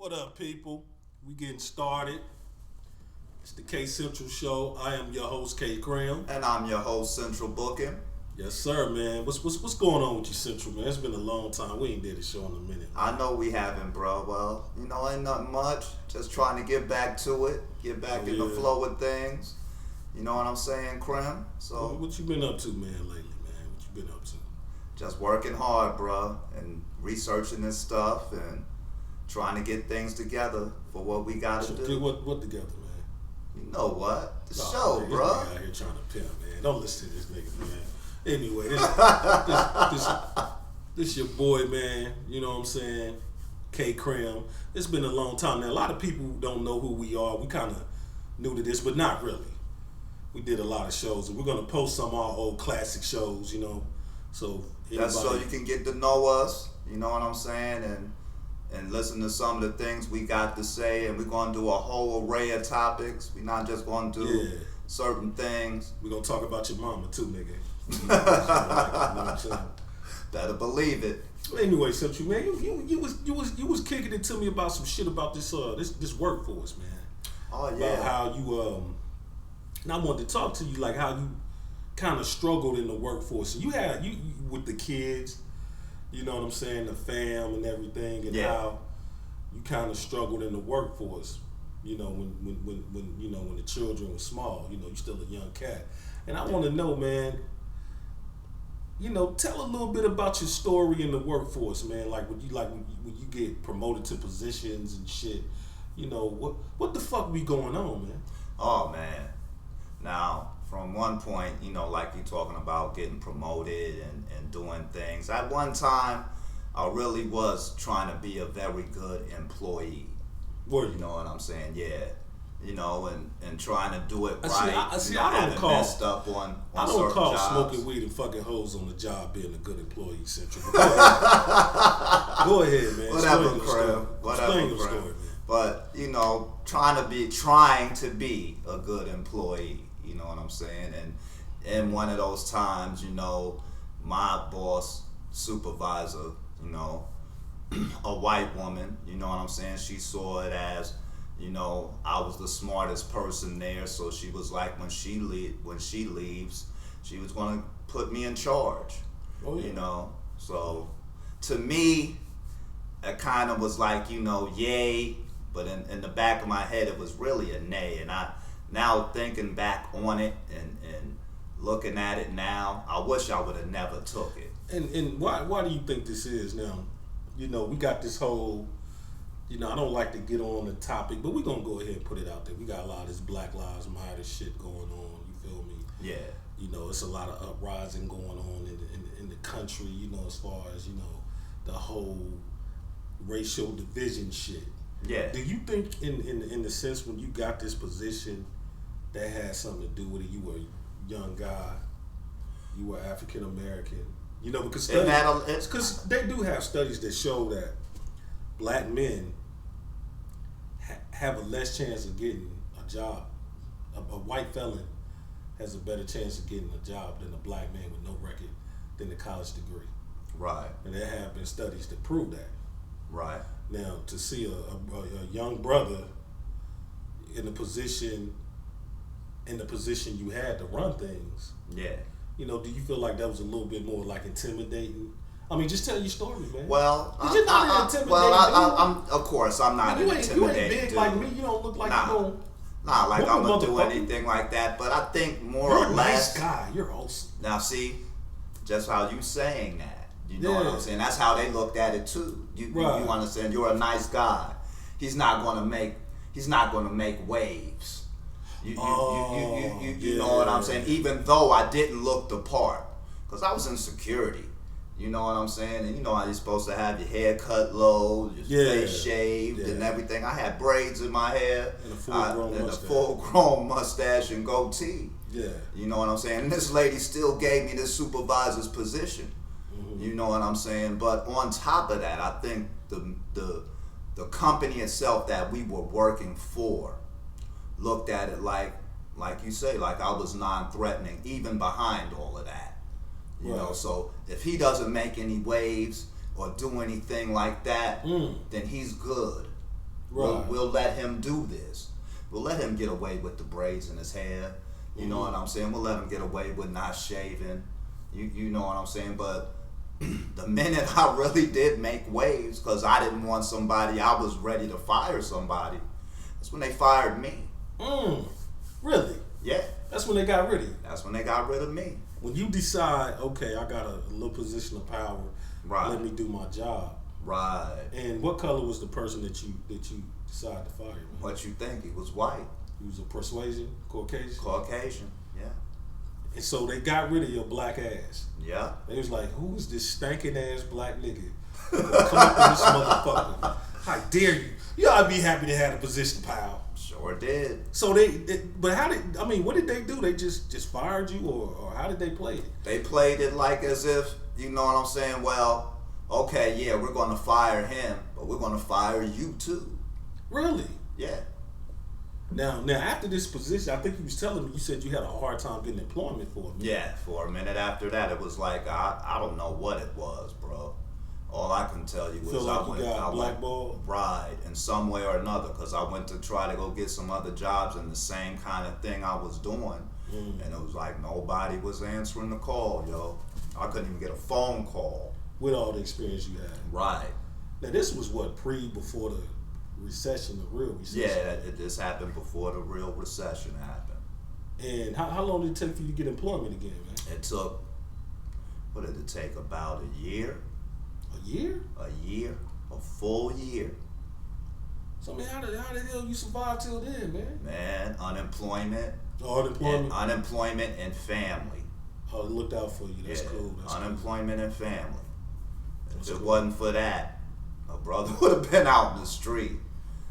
What up, people? We getting started. It's the K Central Show. I am your host, K Graham. And I'm your host, Central Booking. Yes, sir, man. What's going on with you, Central, man? It's been a long time. We ain't did a show in a minute. I know we haven't, bro. Well, ain't nothing much. Just trying to get back to it, get back in the flow of things. You know what I'm saying, Krim? So, what you been up to, man, lately, man? What you been up to? Just working hard, bro, and researching this stuff and trying to get things together for what we got to do. Get what together, man? You know what? The show, man, bro. This nigga out here trying to pimp, man. Don't listen to this nigga, man. Anyway, this your boy, man. You know what I'm saying? K Cram. It's been a long time now. A lot of people don't know who we are. We kind of new to this, but not really. We did a lot of shows, and we're gonna post some of our old classic shows. So that's so you can get to know us. You know what I'm saying? And listen to some of the things we got to say, and we're gonna do a whole array of topics. We're not just gonna do certain things. We're gonna talk about your mama too, nigga. You know what I'm saying? Better believe it. Anyway, Central, man, you was kicking it to me about some shit about this workforce, man. Oh yeah. About how you and I wanted to talk to you like how you kind of struggled in the workforce. You with the kids, you know what I'm saying, the fam and everything, and how you kind of struggled in the workforce. You know, when the children were small. You know, you're still a young cat, and I want to know, man. Tell a little bit about your story in the workforce, man. Like when you get promoted to positions and shit. What the fuck be going on, man? Oh man. Now, from one point, like you talking about getting promoted and doing things. At one time, I really was trying to be a very good employee. Were you? You know what I'm saying? Yeah. And trying to do it right. I don't call messed up on I don't call jobs. Smoking weed and fucking hoes on the job being a good employee, Central. Go ahead, man. Whatever, Crab. Explain your story, man. But trying to be a good employee. You know what I'm saying? And in one of those times, my boss, supervisor, a white woman, you know what I'm saying? She saw it as, I was the smartest person there, so she was like, when she leaves, she was gonna put me in charge. Oh, yeah. So to me, it kind of was like, yay, but in the back of my head, it was really a nay. And now thinking back on it and looking at it now, I wish I would have never took it. And why do you think this is now? We got this whole, I don't like to get on the topic, but we're going to go ahead and put it out there. We got a lot of this Black Lives Matter shit going on, you feel me? Yeah. It's a lot of uprising going on in the country, as far as, the whole racial division shit. Yeah. Do you think in the sense when you got this position that had something to do with it? You were a young guy, you were African American, because they do have studies that show that black men have a less chance of getting a job. A white felon has a better chance of getting a job than a black man with no record than a college degree. Right. And there have been studies that prove that. Right. Now, to see a young brother in the position you had to run things. Yeah. Do you feel like that was a little bit more like intimidating? I mean, just tell your story, man. Well, you're not intimidating. I'm of course I'm not an intimidating You ain't big dude. like me. You don't look like you don't. Nah, like I'm gonna do anything like that. But I think more You're or a less. Nice guy. You're awesome. Now see, just how you saying that. You know what I'm saying? That's how they looked at it too. You understand? You're a nice guy. He's not gonna make waves. You know what I'm saying? Even though I didn't look the part, because I was in security. You know what I'm saying? And you know how you're supposed to have your hair cut low, your face shaved, and everything. I had braids in my hair, and a full-grown mustache and goatee. Yeah. You know what I'm saying? And this lady still gave me this supervisor's position. Mm-hmm. You know what I'm saying? But on top of that, I think the company itself that we were working for looked at it like you say, like I was non-threatening, even behind all of that. You know, so if he doesn't make any waves or do anything like that, then he's good. Right. We'll let him do this. We'll let him get away with the braids in his hair. You know what I'm saying? We'll let him get away with not shaving. You know what I'm saying? But the minute I really did make waves, because I didn't want somebody, I was ready to fire somebody, that's when they fired me. Really? Yeah. That's when they got rid of you? That's when they got rid of me. When you decide, okay, I got a little position of power, right, let me do my job. Right. And what color was the person that you decided to fire? Man? What you think? He was white. He was a persuasion? Caucasian? Caucasian, yeah. And so they got rid of your black ass. Yeah. They was like, who is this stinking ass black nigga? Come up in this motherfucker. How dare you? You ought to be happy to have a position, pal. Sure did. So but how did, I mean, what did they do? They just fired you, or how did they play it? They played it like as if, you know what I'm saying, well, okay, yeah, we're going to fire him, but we're going to fire you too. Really? Yeah. Now after this position, I think you was telling me, you said you had a hard time getting employment for a minute. Yeah, for a minute after that, it was like, I don't know what it was, bro. All I can tell you was I got blackballed? Right, in some way or another, because I went to try to go get some other jobs in the same kind of thing I was doing, and it was like nobody was answering the call, yo. I couldn't even get a phone call. With all the experience you had. Right. Now this was what, before the recession, the real recession? Yeah, this happened before the real recession happened. And how long did it take for you to get employment again, man? It took, what did it take, about a year? A year? A year. A full year. So, man, how the hell you survive till then, man? Man, unemployment. Oh, unemployment? Unemployment and family. Oh, it looked out for you. That's cool. That's unemployment cool. And family. That's if it cool. wasn't for that, a brother would have been out in the street.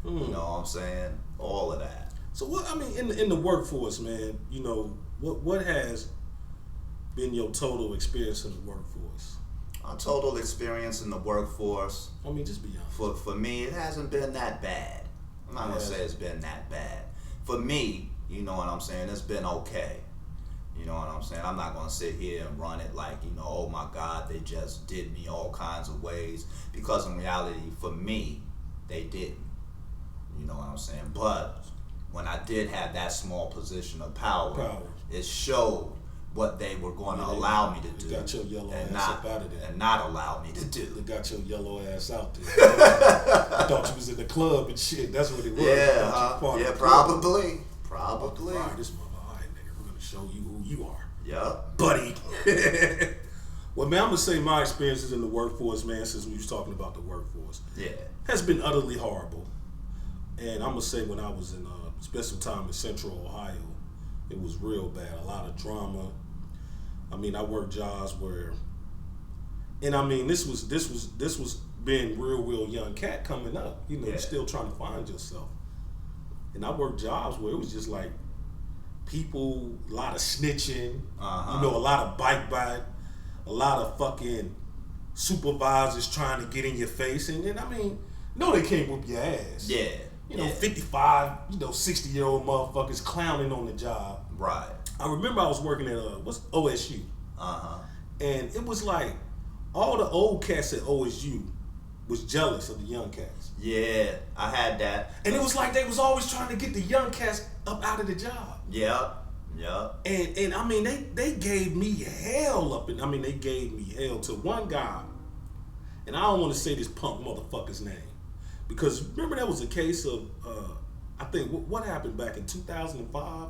You know what I'm saying? All of that. So what, I mean, in the workforce, man, you know, what has been your total experience in the workforce? Our total experience in the workforce, I mean, just be honest. For me, it hasn't been that bad. I'm not going to say it's been that bad. For me, you know what I'm saying, it's been okay. You know what I'm saying? I'm not going to sit here and run it like, you know, oh my God, they just did me all kinds of ways. Because in reality, for me, they didn't. You know what I'm saying? But when I did have that small position of power. It showed what they were going to allow me to do. Got your yellow ass up out of there. And not allow me to do. They got your yellow ass out there. I thought you was in the club and shit. That's what it was. Yeah, probably. Fire this mother. All right, nigga, we're going to show you who you are. Yup. Buddy. Well, man, I'm going to say my experiences in the workforce, man, since we was talking about the workforce, has been utterly horrible. And I'm going to say when I was in, spent some time in Central Ohio, it was real bad. A lot of drama. I mean, I worked jobs where, and I mean, this was being real young cat coming up. You know, you're still trying to find yourself. And I worked jobs where it was just like people, a lot of snitching, you know, a lot of bite, a lot of fucking supervisors trying to get in your face. And then, I mean, no, they can't whoop your ass. Yeah. You know, 55, 60-year-old motherfuckers clowning on the job. Right. I remember I was working at OSU. And it was like all the old cats at OSU was jealous of the young cats. Yeah, I had that. And it was like they was always trying to get the young cats up out of the job. Yep. And I mean, they gave me hell they gave me hell to one guy. And I don't want to say this punk motherfucker's name. Because remember there was a case of, I think, what happened back in 2005?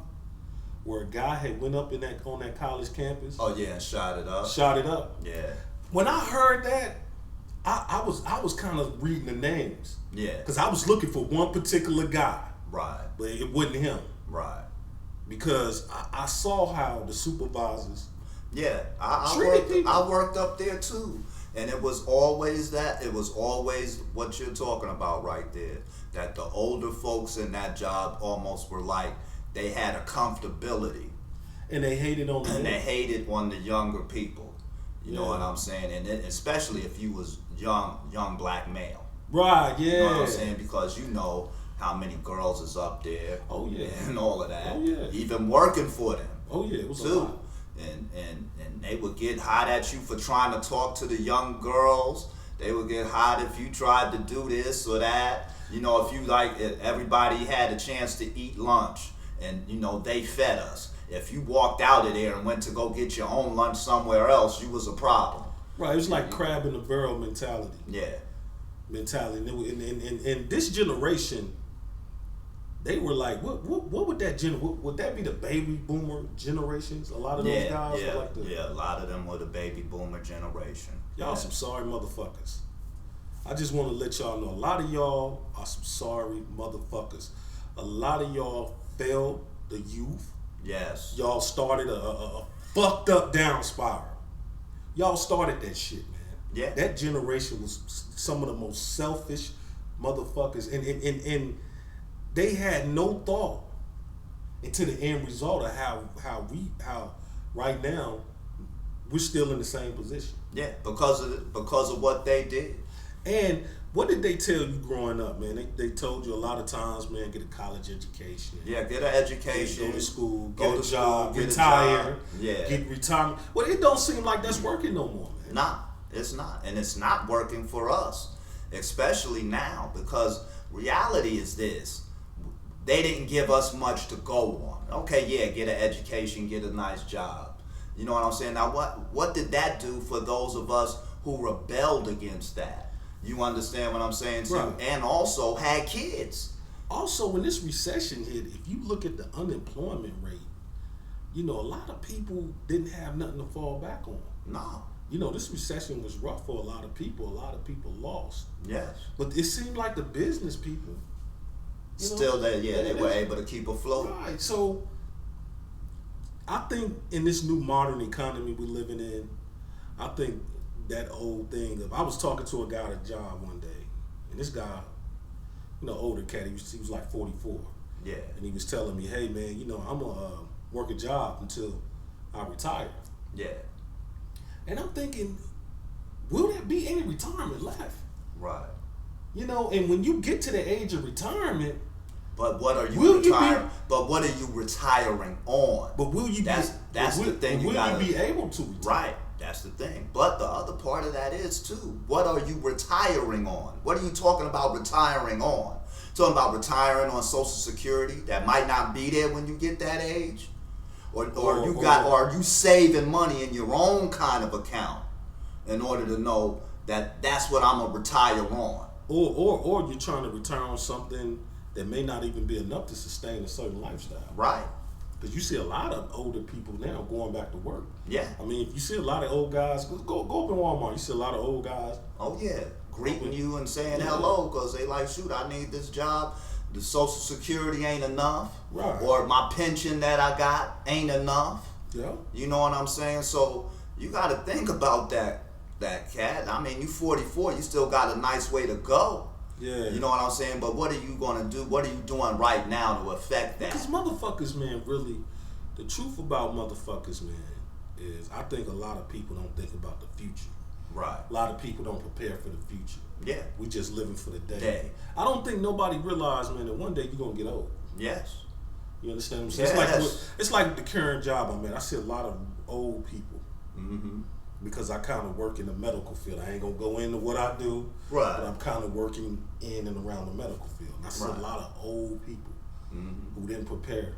Where a guy had went up on that college campus. Oh yeah, and shot it up. Yeah. When I heard that, I was kind of reading the names. Yeah. Because I was looking for one particular guy. Right. But it wasn't him. Right. Because I saw how the supervisors. Yeah, I worked up there too. And it was always what you're talking about right there. That the older folks in that job almost were like, they had a comfortability. And they hated on the younger people. You know what I'm saying? And especially if you was young black male. Right, yeah. You know what I'm saying? Because you know how many girls is up there. Oh, yeah. And all of that. Oh, yeah. Even working for them. Oh, yeah. It was too. A lot. And they would get hot at you for trying to talk to the young girls. They would get hot if you tried to do this or that. You know, if you if everybody had a chance to eat lunch and, you know, they fed us. If you walked out of there and went to go get your own lunch somewhere else, you was a problem. Right, it was like crab in the barrel mentality. Yeah. Mentality. And this generation, they were like, what would that would that be the baby boomer generations? A lot of those guys were like a lot of them were the baby boomer generation. Y'all some sorry motherfuckers. I just want to let y'all know, a lot of y'all are some sorry motherfuckers. A lot of y'all failed the youth. Yes. Y'all started a fucked up down spiral. Y'all started that shit, man. Yeah. That generation was some of the most selfish motherfuckers, and they had no thought into the end result of how right now we're still in the same position. Yeah, because of what they did. And what did they tell you growing up, man? They told you a lot of times, man, get a college education. Yeah, get an education. Go to school, get a job, retire, get retirement. Well, it don't seem like that's working no more, man. Nah, it's not. And it's not working for us, especially now, because reality is this. They didn't give us much to go on. Okay, yeah, get an education, get a nice job. You know what I'm saying? Now, what did that do for those of us who rebelled against that? You understand what I'm saying too? Right. And also had kids. Also, when this recession hit, if you look at the unemployment rate, you know, a lot of people didn't have nothing to fall back on. No. You know, this recession was rough for a lot of people. A lot of people lost. Yes. But it seemed like the business people, still there, they were able to keep afloat. Right. So I think in this new modern economy we're living in, I think that old thing of, I was talking to a guy at a job one day, and this guy, you know, older cat, he was like 44. Yeah. And he was telling me, hey man, you know, I'm gonna work a job until I retire. Yeah. And I'm thinking, will there be any retirement left? Right. You know, and when you get to the age of retirement, but what are you retiring? But what are you retiring on? But will you? That's the thing. Will you be able to retire? Right. That's the thing. But the other part of that is too, what are you retiring on? What are you talking about retiring on? Talking about retiring on Social Security that might not be there when you get that age? Or are you saving money in your own kind of account in order to know that that's what I'm gonna retire on? Or you're trying to retire on something that may not even be enough to sustain a certain lifestyle. Right. Because you see a lot of older people now going back to work. Yeah. I mean, if you see a lot of old guys, go up in Walmart, you see a lot of old guys. Oh, yeah. Greeting you and saying hello because they like, shoot, I need this job. The Social Security ain't enough. Right. Or my pension that I got ain't enough. Yeah. You know what I'm saying? So you got to think about that cat. I mean, you 44, you still got a nice way to go. Yeah. You know what I'm saying? But what are you going to do? What are you doing right now to affect that? Because motherfuckers, man, really, the truth about motherfuckers, man, is I think a lot of people don't think about the future. Right. A lot of people don't prepare for the future. Yeah. We just living for the day. I don't think nobody realized, man, that one day you're going to get old. Yes. You understand what I'm saying? Yes. It's like the current job I'm at. I see a lot of old people. Mm-hmm. Because I kind of work in the medical field. I ain't going to go into what I do. Right. But I'm kind of working in and around the medical field. And I see a lot of old people who didn't prepare.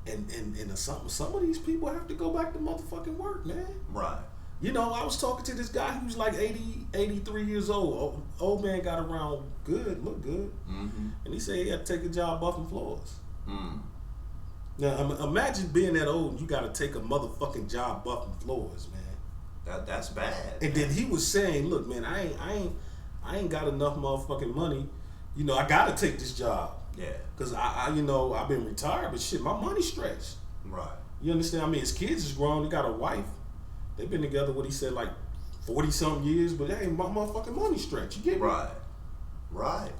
And some of these people have to go back to motherfucking work, man. Right. You know, I was talking to this guy who was like 80, 83 years old. Old man got around good, looked good. Mm-hmm. And he said he had to take a job buffing floors. Mm. Now, imagine being that old and you got to take a motherfucking job buffing floors, man. That's bad. And then he was saying, look, man, I ain't got enough motherfucking money. You know, I got to take this job. Yeah. Because, I've been retired, but shit, my money's stretched. Right. You understand? I mean, his kids is grown. He got a wife. They've been together, what he said, like 40-something years, but hey, my motherfucking money stretched. You get me? Right. Right.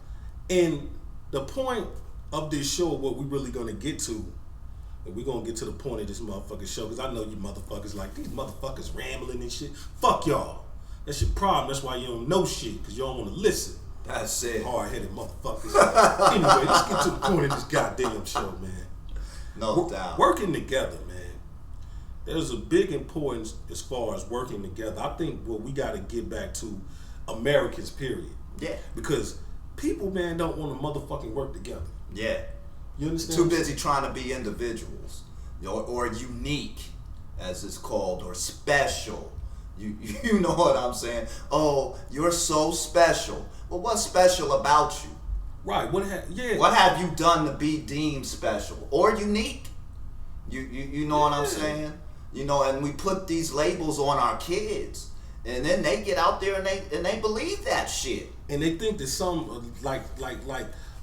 And the point of this show, what we really going to get to, and we're going to get to the point of this motherfucking show, because I know you motherfuckers like, these motherfuckers rambling and shit. Fuck y'all. That's your problem. That's why you don't know shit, because you don't want to listen. That's it. Hard-headed motherfuckers. Anyway, let's get to the point of this goddamn show, man. No doubt. Working together, man. there's a big importance as far as working together. I think what we got to get back to Americans, period. Yeah. Because people, man, don't want to motherfucking work together. Yeah. You understand? Too busy trying to be individuals, or unique, as it's called, or special. You know what I'm saying? Oh, you're so special. Well, what's special about you? Right. What have you done to be deemed special or unique? You know what I'm saying? You know, and we put these labels on our kids, and then they get out there and they believe that shit. And they think that some like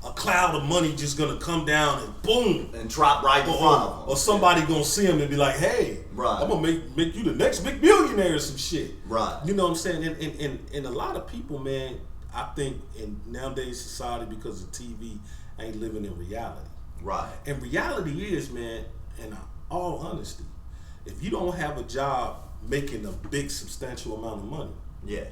a cloud of money just gonna come down and boom and drop right in front of them, or somebody gonna see them and be like, "Hey, right, I'm gonna make you the next big millionaire or some shit." Right. You know what I'm saying? And a lot of people, man, I think in nowadays society, because of TV, ain't living in reality. Right. And reality is, man, in all honesty, if you don't have a job making a big substantial amount of money, yeah,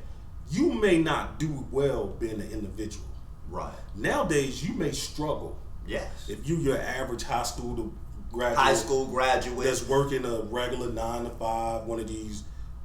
you may not do well being an individual. Right. Nowadays, you may struggle. Yes. If you're your average high school graduate that's working a regular 9 to 5, one of these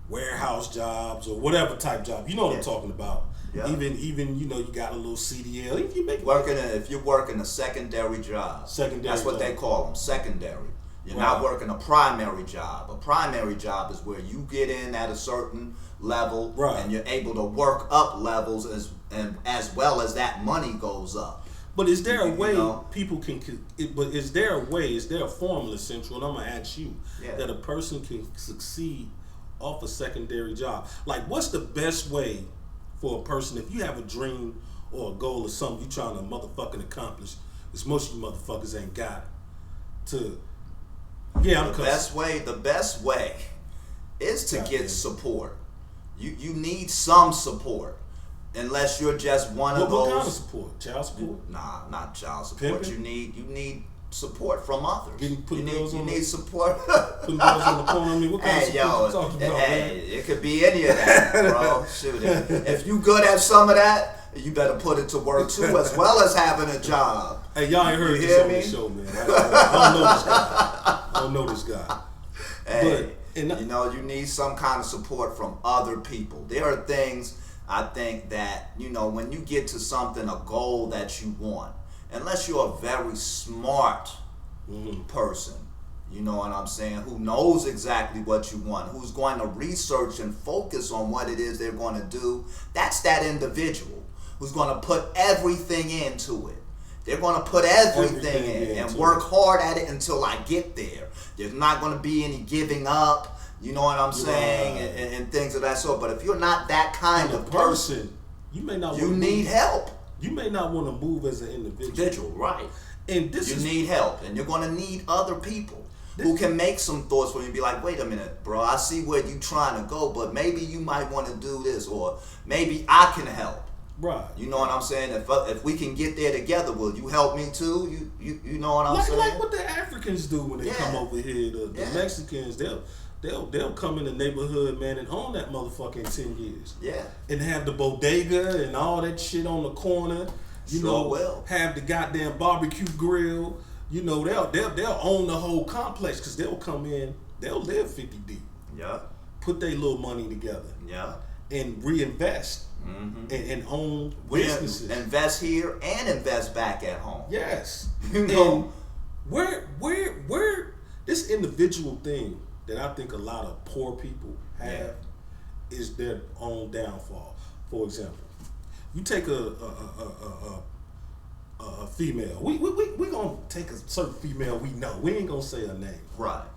warehouse jobs or whatever type job, you know what I'm talking about. Yeah. Even you know, you got a little CDL. If you make if you're working a secondary job, that's what they call them, secondary. You're not working a primary job. A primary job is where you get in at a certain level, and you're able to work up levels as well as that money goes up. But is there a way people can? But is there a formula, Central? And I'm gonna ask you that a person can succeed off a secondary job. Like, what's the best way for a person, if you have a dream or a goal or something you're trying to motherfucking accomplish, which most of you motherfuckers ain't got to. Yeah, the best way is to get support. You need some support. Unless you're just one of those. What kind of support? Child support? Nah, not child support. Pimping? You need support from others. You need support. Putting girls on the corner. I mean, what kind of support you talking about, man? It could be any of that, bro. Shoot it. If you good at some of that, you better put it to work too, as well as having a job. Hey, y'all ain't heard this on the show, man. I don't know this guy. Hey, you need some kind of support from other people. There are things, I think, that, when you get to something, a goal that you want, unless you're a very smart person, you know what I'm saying, who knows exactly what you want, who's going to research and focus on what it is they're going to do, that's that individual who's going to put everything into it. They're going to put everything in and work hard at it until I get there. There's not going to be any giving up, you know what I'm saying, and things of that sort. But if you're not that kind of person, you may not. You need help. You may not want to move as an individual, right? And you need help, and you're going to need other people who can make some thoughts for you and be like, wait a minute, bro, I see where you're trying to go, but maybe you might want to do this, or maybe I can help. Right. You know what I'm saying? If we can get there together, will you help me too? You know what I'm saying? Like what the Africans do when they come over here. The Mexicans, they'll come in the neighborhood, man, and own that motherfucking 10 years. Yeah. And have the bodega and all that shit on the corner. Have the goddamn barbecue grill. You know, they'll own the whole complex because they'll come in, they'll live 50 deep. Yeah. Put their little money together. Yeah. And reinvest. And own businesses. Invest here and invest back at home. Yes. And where this individual thing that I think a lot of poor people have is their own downfall. For example, you take a female. We gonna take a certain female we know. We ain't gonna say her name. Right.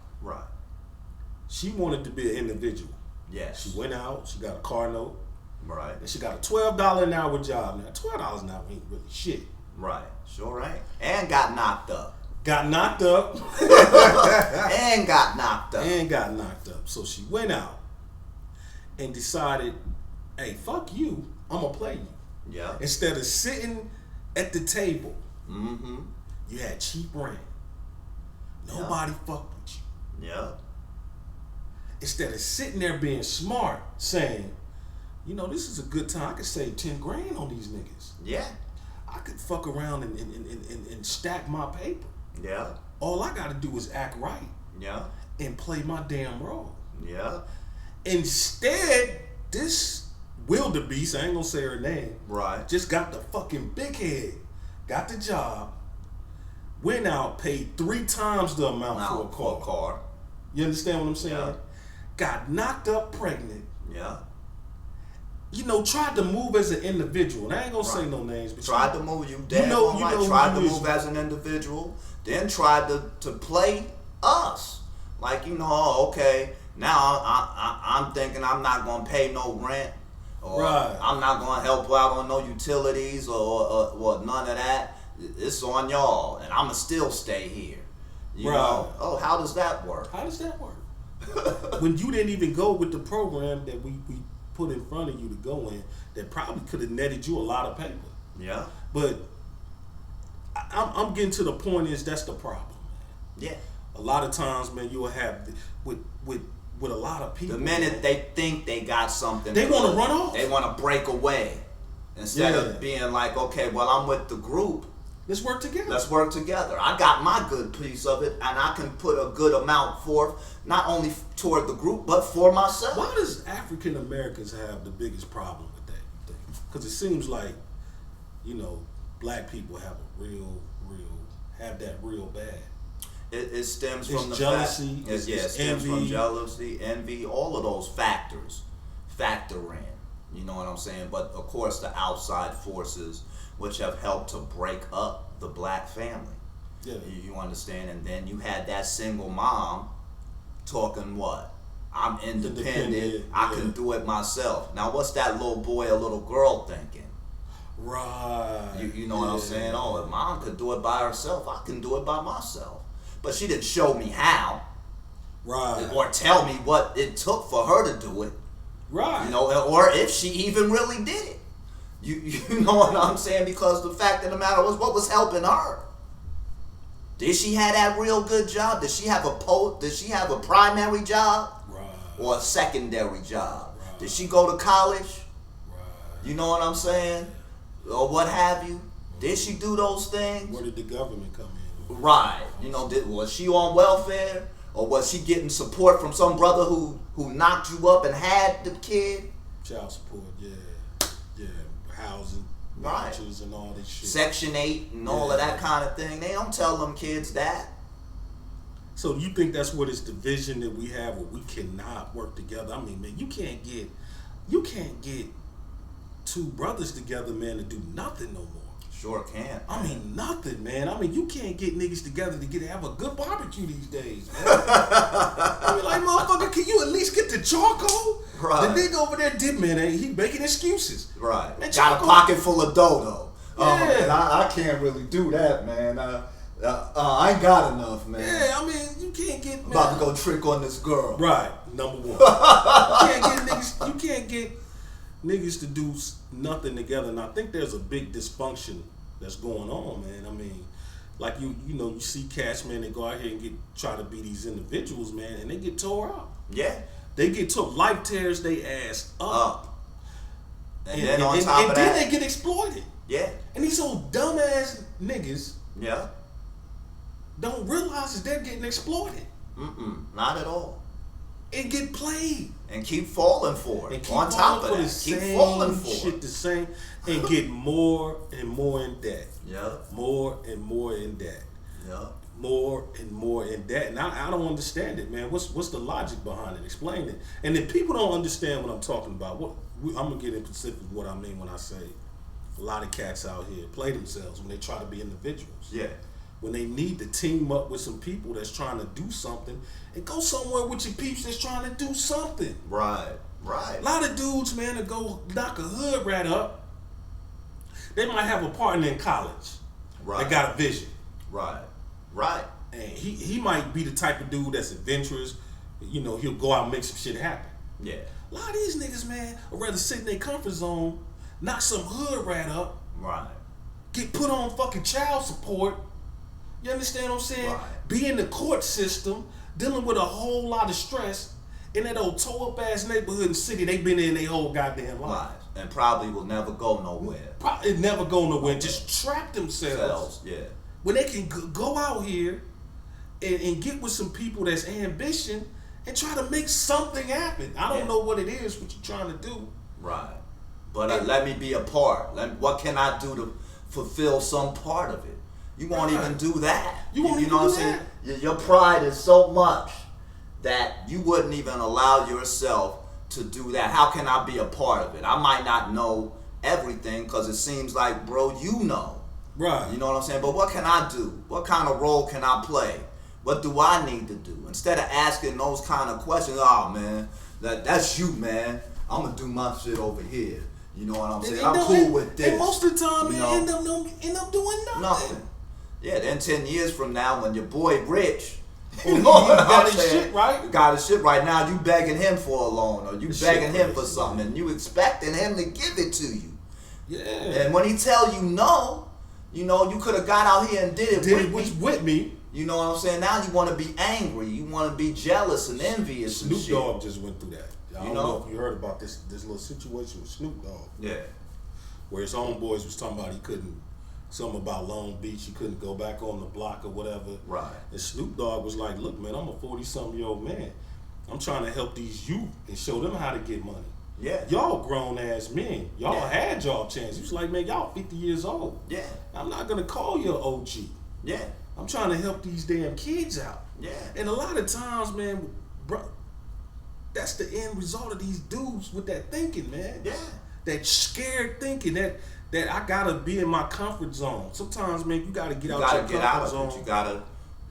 She wanted to be an individual. Yes. She went out. She got a car note. Right. And she got a $12 an hour job. Now, $12 an hour ain't really shit. Right. Sure ain't. And got knocked up. And got knocked up. So she went out and decided, hey, fuck you. I'm going to play you. Yeah. Instead of sitting at the table, you had cheap rent. Nobody fucked with you. Yeah. Instead of sitting there being smart, saying, this is a good time. I could save 10 grand on these niggas. Yeah. I could fuck around and stack my paper. Yeah. All I got to do is act right. Yeah. and play my damn role. Yeah. Instead, this wildebeest, I ain't gonna say her name, Right. just got the fucking big head, got the job, went out, paid 3 times the amount for a car. You understand what I'm saying? Yeah. Got knocked up pregnant. Yeah. You know, tried to move as an individual. And I ain't gonna say no names, but tried to move tried to move as an individual, then tried to play us. Like, you know, okay, now I'm thinking I'm not gonna pay no rent, or I'm not gonna help out on no utilities or none of that. It's on y'all, and I'ma still stay here. You know? Oh, how does that work? How does that work? When you didn't even go with the program that we put in front of you to go in, that probably could have netted you a lot of paper. Yeah. But I'm getting to the point is that's the problem. Yeah. A lot of times, man, you'll have with a lot of people. The minute they think they got something, they want to run off. They want to break away instead of being like, okay, well, I'm with the group. Let's work together. Let's work together. I got my good piece of it, and I can put a good amount forth, not only toward the group, but for myself. Why does African Americans have the biggest problem with that thing? Because it seems like, you know, black people have have that real bad. It stems from the jealousy. Fact, it stems envy. from jealousy, envy, all of those factors factor in. You know what I'm saying? But of course, the outside forces which have helped to break up the black family. Yeah. You understand? And then you had that single mom talking what? I'm independent. I can do it myself. Now, what's that little boy or little girl thinking? Right. You know what I'm saying? Oh, if mom could do it by herself, I can do it by myself. But she didn't show me how. Right. Or tell me what it took for her to do it. Right. You know, or if she even really did it. You know what I'm saying? Because the fact of the matter was, what was helping her? Did she have that real good job? Did she have a primary job? Right. Or a secondary job? Right. Did she go to college? Right. You know what I'm saying? Or what have you? Did she do those things? Where did the government come in? Right. You know, was she on welfare? Or was she getting support from some brother who knocked you up and had the kid? Child support, yeah. Housing, right, vouchers and all this shit. Section 8 and all of that kind of thing. They don't tell them kids that. So you think that's what is the vision that we have, where we cannot work together? I mean, man, you can't get 2 brothers together, man, to do nothing no more. Sure can. I mean, nothing, man. I mean, you can't get niggas together to have a good barbecue these days, man. I mean, like, motherfucker, can you at least get the charcoal? Right. The nigga over there did, man, he making excuses. Right. Man, got a pocket full of dough, though. Yeah. I can't really do that, man. I ain't got enough, man. Yeah, I mean, you can't get, man. About to go trick on this girl. Right, number 1. You can't get niggas to do nothing together. And I think there's a big dysfunction that's going on, man. I mean, like you know, you see cats, man, they go out here and try to be these individuals, man, and they get tore up. Yeah. They get took. Life tears they ass up. And then on top of that, then they get exploited. Yeah. And these old dumbass niggas, yeah, don't realize that they're getting exploited. Not at all. And get played. And keep falling for it. And keep on top of that, keep falling for shit the same, and get more and more in debt. Yeah. More and more in debt. Yeah. More and more in debt. And I don't understand it, man. What's the logic behind it? Explain it. And if people don't understand what I'm talking about, I'm gonna get in specific what I mean when I say a lot of cats out here play themselves when they try to be individuals. Yeah. When they need to team up with some people that's trying to do something, and go somewhere with your peeps that's trying to do something. Right. Right. A lot of dudes, man, that go knock a hood rat up, they might have a partner in college. Right. That got a vision. Right. Right. And he might be the type of dude that's adventurous. You know, he'll go out and make some shit happen. Yeah. A lot of these niggas, man, would rather sit in their comfort zone, knock some hood rat up, right, get put on fucking child support. You understand what I'm saying? Right. Be in the court system, dealing with a whole lot of stress in that old toe up ass neighborhood and city they been in their whole goddamn life. Right. And probably will never go nowhere. Probably never go nowhere. Just trap themselves. Yeah. When they can go out here, and get with some people that's ambition and try to make something happen. I don't know what it is, what you're trying to do. Right. But let me be a part. What can I do to fulfill some part of it? You won't even do that. You won't even know do what I'm saying? Your pride is so much that you wouldn't even allow yourself to do that. How can I be a part of it? I might not know everything because it seems like, bro, you know. Right. You know what I'm saying? But what can I do? What kind of role can I play? What do I need to do? Instead of asking those kind of questions, oh man, that's you, man. I'm gonna do my shit over here. You know what I'm saying? I'm cool with this. And most of the time, man, end up doing nothing. Yeah, then 10 years from now, when your boy rich, you got his shit right. Got his shit right now. You begging him for a loan, or you begging him for something, and you expecting him to give it to you. Yeah. And when he tell you no, you could have got out here and did it with me. You know what I'm saying? Now you want to be angry. You want to be jealous and envious. Snoop Dogg just went through that. I don't know if you heard about this little situation with Snoop Dogg. Yeah. Where his homeboys was talking about he couldn't, something about Long Beach, he couldn't go back on the block or whatever. Right. And Snoop Dogg was like, look, man, I'm a 40-something-year-old man. I'm trying to help these youth and show them how to get money. Yeah. Y'all grown-ass men. Y'all had y'all chance. He was like, man, y'all 50 years old. Yeah. I'm not going to call you an OG. Yeah. I'm trying to help these damn kids out. Yeah. And a lot of times, man, bro, that's the end result of these dudes with that thinking, man. Yeah. That scared thinking, that I gotta be in my comfort zone. Sometimes, man, you gotta get out your comfort zone.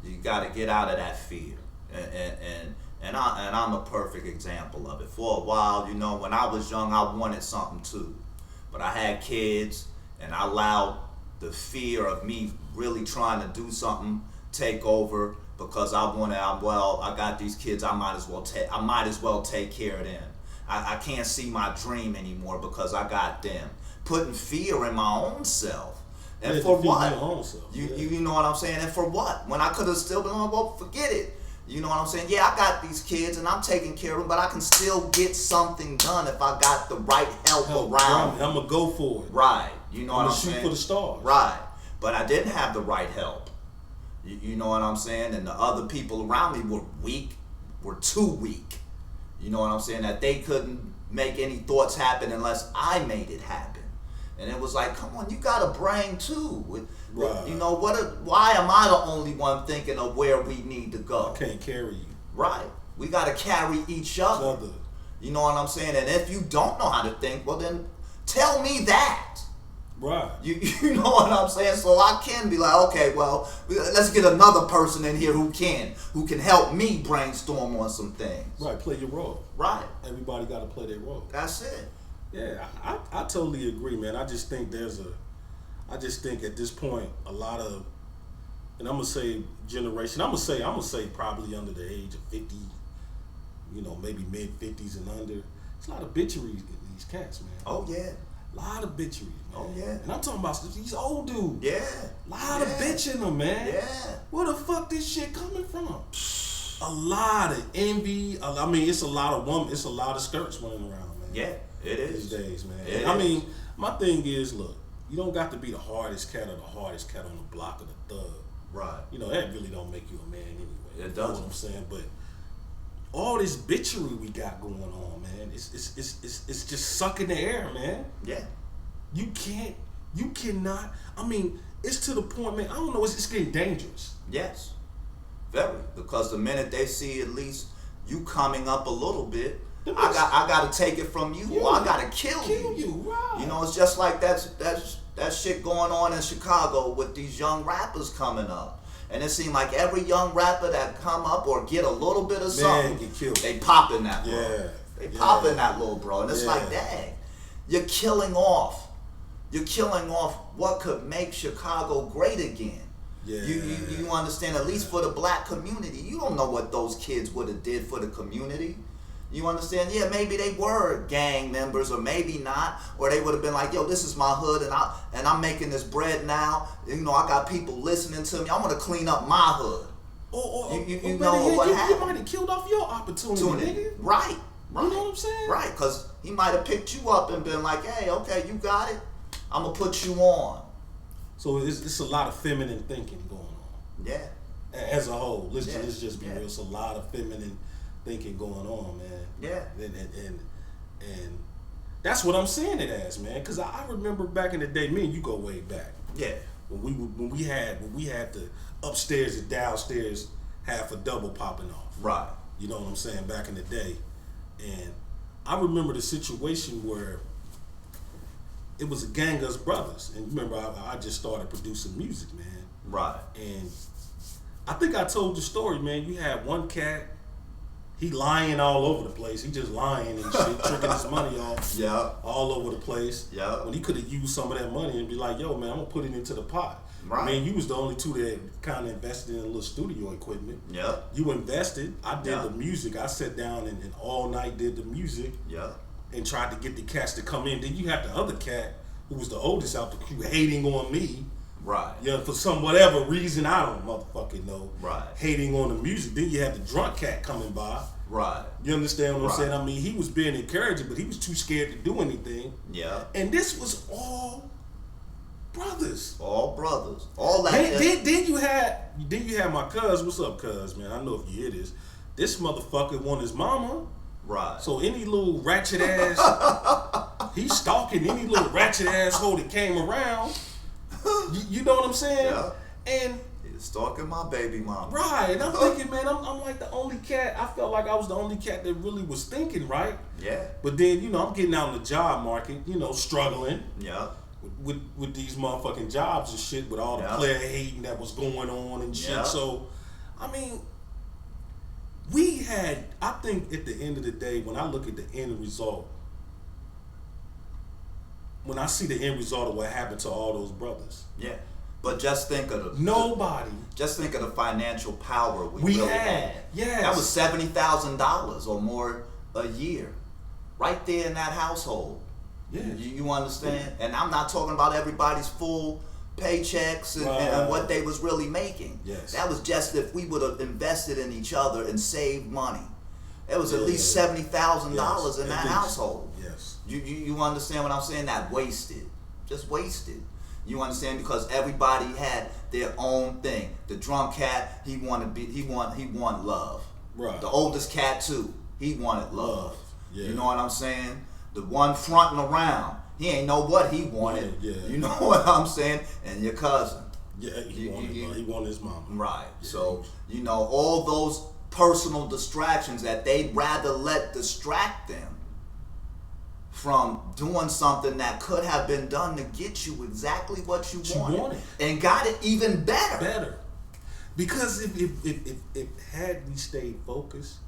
You gotta get out of that fear. And I'm a perfect example of it. For a while, when I was young, I wanted something too. But I had kids, and I allowed the fear of me really trying to do something take over, because I got these kids, I might as well take care of them. I can't see my dream anymore because I got them. Putting fear in my own self. And for what? You know what I'm saying? And for what? When I could have still been like, well, forget it. You know what I'm saying? Yeah, I got these kids and I'm taking care of them, but I can still get something done if I got the right help around me. I'm going to go for it. Right. You know what I'm saying? Shoot for the stars. Right. But I didn't have the right help. You know what I'm saying? And the other people around me were too weak. You know what I'm saying? That they couldn't make any thoughts happen unless I made it happen. And it was like, come on, you got a brain too. Right. Why am I the only one thinking of where we need to go? I can't carry you. Right. We got to carry each other. You know what I'm saying? And if you don't know how to think, well then tell me that. Right. You know what I'm saying? So I can be like, okay, well, let's get another person in here who can help me brainstorm on some things. Right, play your role. Right. Everybody got to play their role. That's it. Yeah, I totally agree, man. I just think at this point a lot of, and I'm gonna say generation. I'm gonna say probably under the age of 50, maybe mid 50s and under. It's a lot of bitchery in these cats, man. Oh yeah. A lot of bitchery, man. Oh yeah. And I'm talking about these old dudes. Yeah. A lot of bitch in them, man. Yeah. Where the fuck this shit coming from? A lot of envy. I mean, it's a lot of women. It's a lot of skirts running around, man. Yeah, it is. These days, man. mean, my thing is, look, you don't got to be the hardest cat or the hardest cat on the block or the thug. Right. That really don't make you a man anyway. It doesn't. You know what I'm saying? But all this bitchery we got going on, man, it's just sucking the air, man. Yeah. You cannot. I mean, it's to the point, man. I don't know. It's getting dangerous. Yes. Very. Because the minute they see at least you coming up a little bit, I gotta take it from you, or I gotta kill you. Right. It's just like that shit going on in Chicago with these young rappers coming up. And it seemed like every young rapper that come up or get a little bit of something, get killed. They popping that, bro. Yeah. They popping that little bro. And it's like, dang, you're killing off what could make Chicago great again. Yeah. You understand? At least for the black community, you don't know what those kids would have did for the community. You understand? Yeah, maybe they were gang members, or maybe not, or they would have been like, "Yo, this is my hood, and I'm making this bread now. I got people listening to me. I want to clean up my hood." You might have killed off your opportunity, nigga. Right. You know what I'm saying? Right, because he might have picked you up and been like, "Hey, okay, you got it. I'm gonna put you on." So it's a lot of feminine thinking going on. Yeah. as a whole. Let's just be real. It's a lot of feminine thinking going on, man. Yeah. And that's what I'm saying it as, man. Because I remember back in the day, me and you go way back. Yeah. When we had the upstairs and downstairs half a double popping off. Right. You know what I'm saying? Back in the day, and I remember the situation where it was a gang of us brothers, and you remember I just started producing music, man. Right. And I think I told the story, man. You had one cat, he lying all over the place. He just lying and shit, tricking his money off. Yeah. All over the place. Yeah. When he could have used some of that money and be like, yo, man, I'm gonna put it into the pot. Right. Man, you was the only two that kind of invested in a little studio equipment. Yeah. You invested. I did the music. I sat down and all night did the music. Yeah. And tried to get the cats to come in. Then you have the other cat who was the oldest out the crew hating on me. Right. Yeah, for some whatever reason I don't motherfucking know. Right. Hating on the music. Then you have the drunk cat coming by. Right. You understand what I'm saying? I mean, he was being encouraging, but he was too scared to do anything. Yeah. And this was all brothers. All brothers. All that. Then you had my cuz. What's up, cuz, man? I know if you hear this. This motherfucker want his mama. Right. So any little ratchet ass, he's stalking any little ratchet asshole that came around. You know what I'm saying? Yeah. And he's stalking my baby mama. Right. And I'm thinking, man, I'm like the only cat. I felt like I was the only cat that really was thinking right. Yeah. But then, you know, I'm getting out in the job market, you know, struggling. Yeah. With these motherfucking jobs and shit, with all the player hating that was going on and shit. Yeah. So, I mean, I think at the end of the day, when I look at the end result, when I see the end result of what happened to all those brothers. Yeah. But just think of Just think of the financial power we really had. Yes. That was $70,000 or more a year, right there in that household. Yeah. You understand? Yeah. And I'm not talking about everybody's full paychecks and what they was really making. Yes. That was just if we would have invested in each other and saved money. It was at least $70,000 in that household. Yes. You understand what I'm saying? That wasted. Just wasted. You understand? Because everybody had their own thing. The drunk cat, he wanted love. Right. The oldest cat too, he wanted love. Yeah. You know what I'm saying? The one fronting around, he ain't know what he wanted. Yeah. You know what I'm saying? And your cousin. Yeah, he wanted his mama. Right. Yeah. So, you know, all those personal distractions that they'd rather let distract them from doing something that could have been done to get you exactly what you wanted. And got it even better. Because if had we stayed focused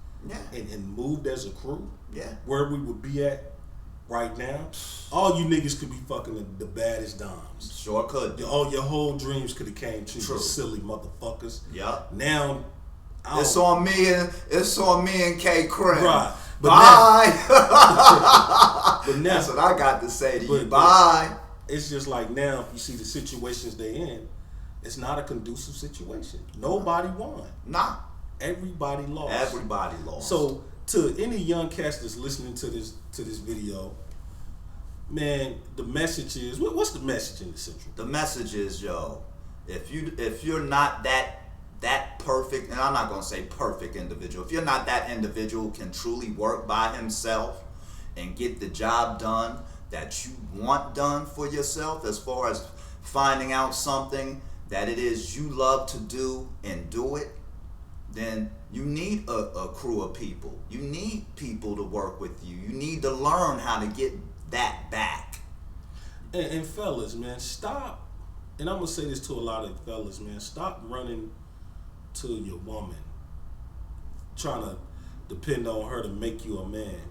and moved as a crew, where we would be at right now, all you niggas could be fucking the baddest dimes. Sure could. All your whole dreams could have came true. You silly motherfuckers. Yeah. Now it's on me and K Crim. Right. But bye. But now, that's what I got to say to you. Bye. It's just like now, if you see the situations they in, it's not a conducive situation. Nobody won. Nah. Everybody lost. Everybody lost. So to any young cats that's listening to this video, man, the message is, what's the message in the Central? The message is, if you're not that perfect, and I'm not gonna say perfect individual, if you're not that individual who can truly work by himself and get the job done that you want done for yourself, as far as finding out something that it is you love to do and do it, then you need a crew of people. You need people to work with you. You need to learn how to get that back. And fellas, man, stop. And I'm gonna say this to a lot of fellas, man. Stop running to your woman, trying to depend on her to make you a man.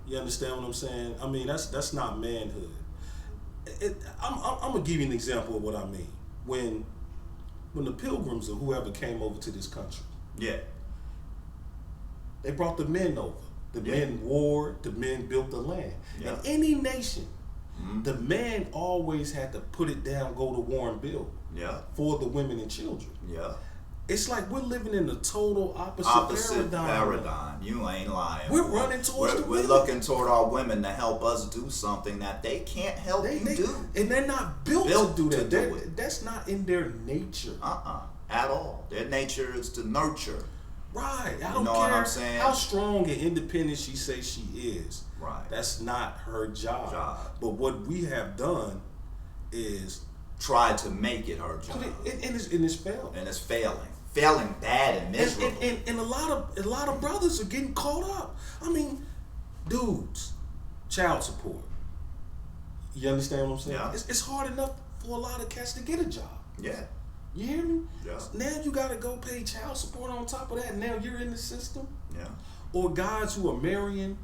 You understand what I'm saying? I mean, that's not manhood. I'm gonna give you an example of what I mean. When the Pilgrims or whoever came over to this country, they brought the men over. The men warred. The men built the land. In any nation, the man always had to put it down, go to war and build. For the women and children. It's like we're living in the total opposite paradigm. You ain't lying. We're running towards the women. We're looking toward our women to help us do something that they can't help you do. And they're not built to do that. That's not in their nature. at all. Their nature is to nurture. Right. I don't care what I'm saying? How strong and independent she says she is. Right. That's not her job. But what we have done is try to make it her job. And it's failing. And it's failing. Failing bad and miserable. And a lot of brothers are getting caught up. I mean, dudes, child support. You understand what I'm saying? Yeah. It's hard enough for a lot of cats to get a job. Yeah. You hear me? Yeah. Now you gotta go pay child support on top of that. And now you're in the system. Yeah. Or guys who are marrying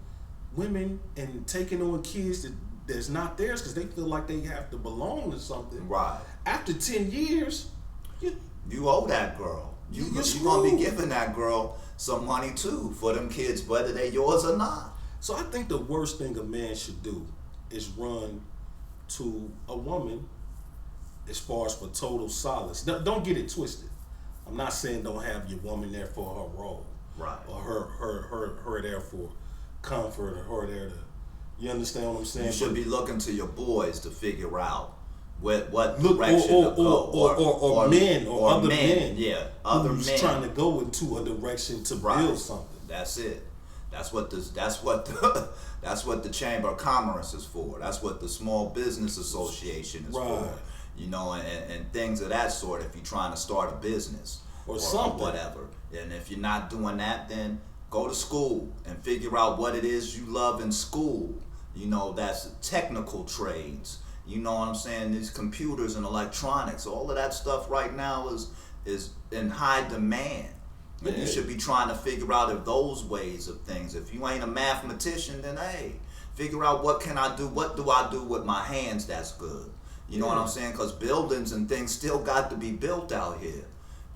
women and taking on kids that's not theirs because they feel like they have to belong to something. Right. After 10 years, you owe that girl. You're gonna be giving that girl some money too for them kids, whether they're yours or not. So I think the worst thing a man should do is run to a woman as far as for total solace. Don't get it twisted. I'm not saying don't have your woman there for her role. Right. Or her there for comfort, or her there to, you understand what I'm saying? You should be looking to your boys to figure out what direction to go. Or men, or other men. Yeah, other men trying to go into a direction to build something. That's it. That's what the Chamber of Commerce is for. That's what the Small Business Association is for. You know, and things of that sort. If you're trying to start a business or something, whatever. And if you're not doing that, then go to school and figure out what it is you love in school. You know, that's technical trades. You know what I'm saying? These computers and electronics, all of that stuff right now is in high demand. And you should be trying to figure out if those ways of things. If you ain't a mathematician, then hey, figure out what can I do? What do I do with my hands that's good? You know what I'm saying? Because buildings and things still got to be built out here.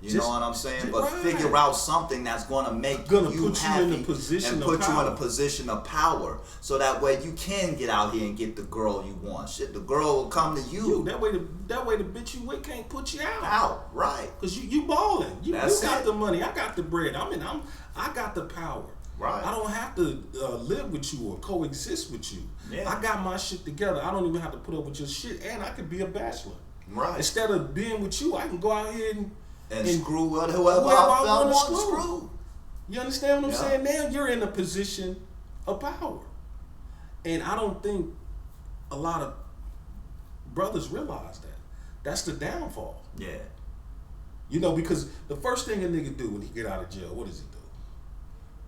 You know what I'm saying? But figure out something that's going to make you happy and put you in a position of power, so that way you can get out here and get the girl you want. Shit, the girl will come to you. That way the bitch you with can't put you out. Out, right? Because you balling. You got the money. I got the bread. I got the power. Right. I don't have to live with you or coexist with you. Yeah. I got my shit together. I don't even have to put up with your shit, and I could be a bachelor. Right. Instead of being with you, I can go out here and screw whoever I want to screw. You understand what I'm saying? Now you're in a position of power. And I don't think a lot of brothers realize that. That's the downfall. Yeah. You know, because the first thing a nigga do when he get out of jail, what does he do?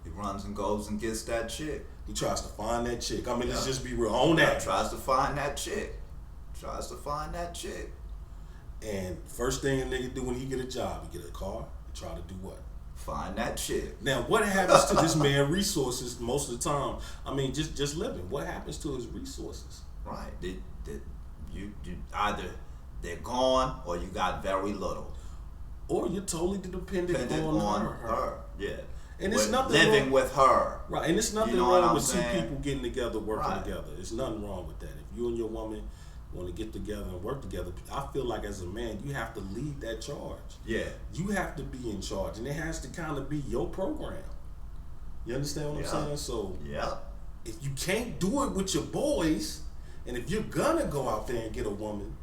He runs and goes and gets that chick. He tries to find that chick. I mean, let's just be real on that. Tries to find that chick. And first thing a nigga do when he get a job, he get a car, he try to do what? Find that chick. Now, what happens to this man resources most of the time? I mean, just living. What happens to his resources? Right. You either they're gone or you got very little. Or you're totally dependent on her. Yeah. And it's nothing living wrong with her. Right. And it's nothing wrong with two people getting together, working together. There's nothing wrong with that. If you and your woman want to get together and work together, I feel like as a man, you have to lead that charge. Yeah. You have to be in charge, and it has to kind of be your program. You understand what I'm saying? So if you can't do it with your boys, and if you're gonna go out there and get a woman,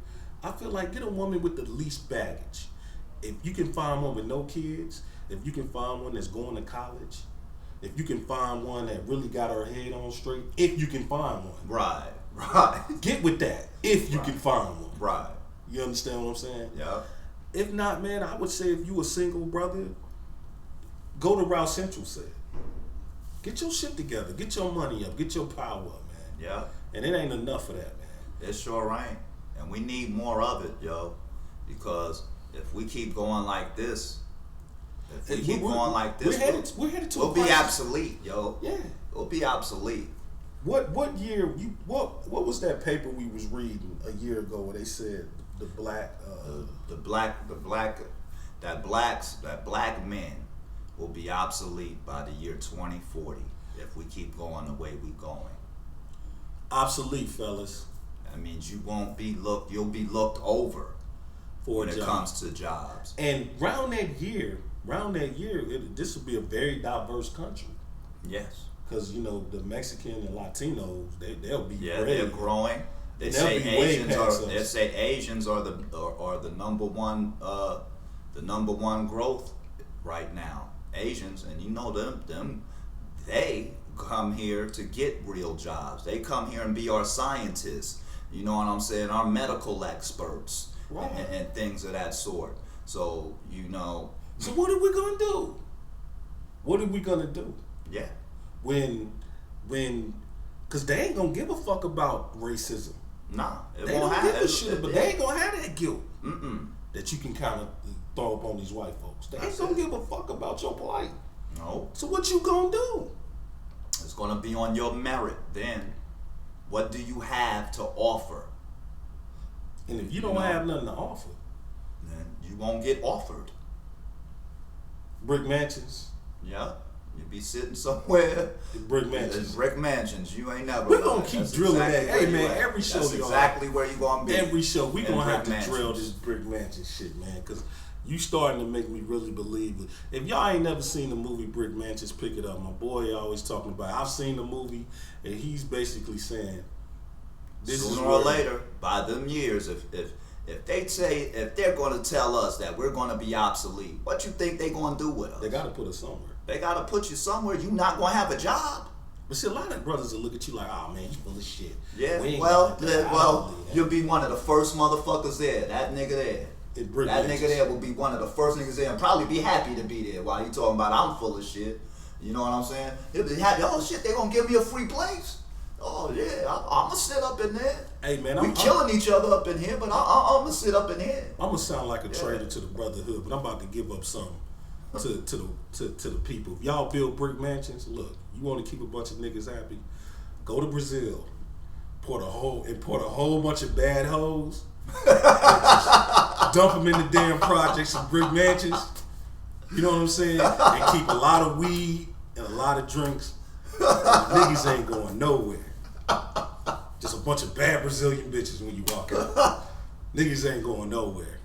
I feel like get a woman with the least baggage. If you can find one with no kids, if you can find one that's going to college, if you can find one that really got her head on straight, if you can find one. Right. Get with that if you can find one. Right. You understand what I'm saying? Yeah. If not, man, I would say if you a single brother, go to Route Central said. Get your shit together. Get your money up. Get your power up, man. Yeah. And it ain't enough of that, man. It sure ain't. And we need more of it, yo. Because if we keep going like this, we're headed to we'll be obsolete, yo. Yeah. We'll be obsolete. What year what was that paper we was reading a year ago where they said black men will be obsolete by the year 2040 if we keep going the way we're going. Obsolete, fellas. That means you'll be looked over when it comes to jobs. And round that year, this will be a very diverse country. Yes. Because, you know, the Mexican and Latinos, they'll be they're growing. They say Asians are the number one the number one growth right now, Asians, and you know them, they come here to get real jobs. They come here and be our scientists. You know what I'm saying? Our medical experts and things of that sort. So you know. So what are we gonna do? What are we gonna do? Yeah. When, cause they ain't gonna give a fuck about racism. Nah, they don't give a shit, but they ain't gonna have that guilt that you can kind of throw up on these white folks. They ain't gonna give a fuck about your plight. No. So what you gonna do? It's gonna be on your merit. Then, what do you have to offer? And if you don't have nothing to offer, then you won't get offered. Brick mansions. Yeah. You be sitting somewhere. Brick mansions. In brick mansions. You ain't never. We're gonna keep drilling that. Hey man, every show that's exactly where you gonna be. Every show we gonna have to drill this brick mansion shit, man. Cause you starting to make me really believe it. If y'all ain't never seen the movie Brick Mansions, pick it up. My boy always talking about it. I've seen the movie, and he's basically saying, this sooner or later, by them years, if they're gonna tell us that we're gonna be obsolete, what you think they gonna do with us? They gotta put us somewhere. They gotta put you somewhere. You not gonna have a job. But see, a lot of brothers will look at you like, oh man, you full of shit. Yeah, well, you'll be one of the first motherfuckers there. That nigga there. That nigga there will be one of the first niggas there and probably be happy to be there while you talking about I'm full of shit. You know what I'm saying? He'll be happy. Oh shit, they gonna give me a free place? Oh yeah, I'm gonna sit up in there. Hey man, we killing each other up in here, but I'm gonna sit up in here. I'm gonna sound like a traitor to the brotherhood, but I'm about to give up something to the people. If y'all build brick mansions, look, you want to keep a bunch of niggas happy, go to Brazil, import a whole bunch of bad hoes, dump them in the damn projects and brick mansions. You know what I'm saying? And keep a lot of weed and a lot of drinks. And niggas ain't going nowhere. Just a bunch of bad Brazilian bitches when you walk out. Niggas ain't going nowhere.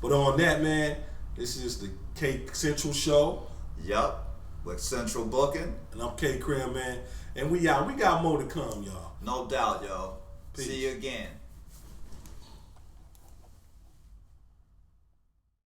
But on that, man, this is the K-Central show. Yup, with Central Booking. And I'm K-Cram, man. And we out. We got more to come, y'all. No doubt, y'all. See you again.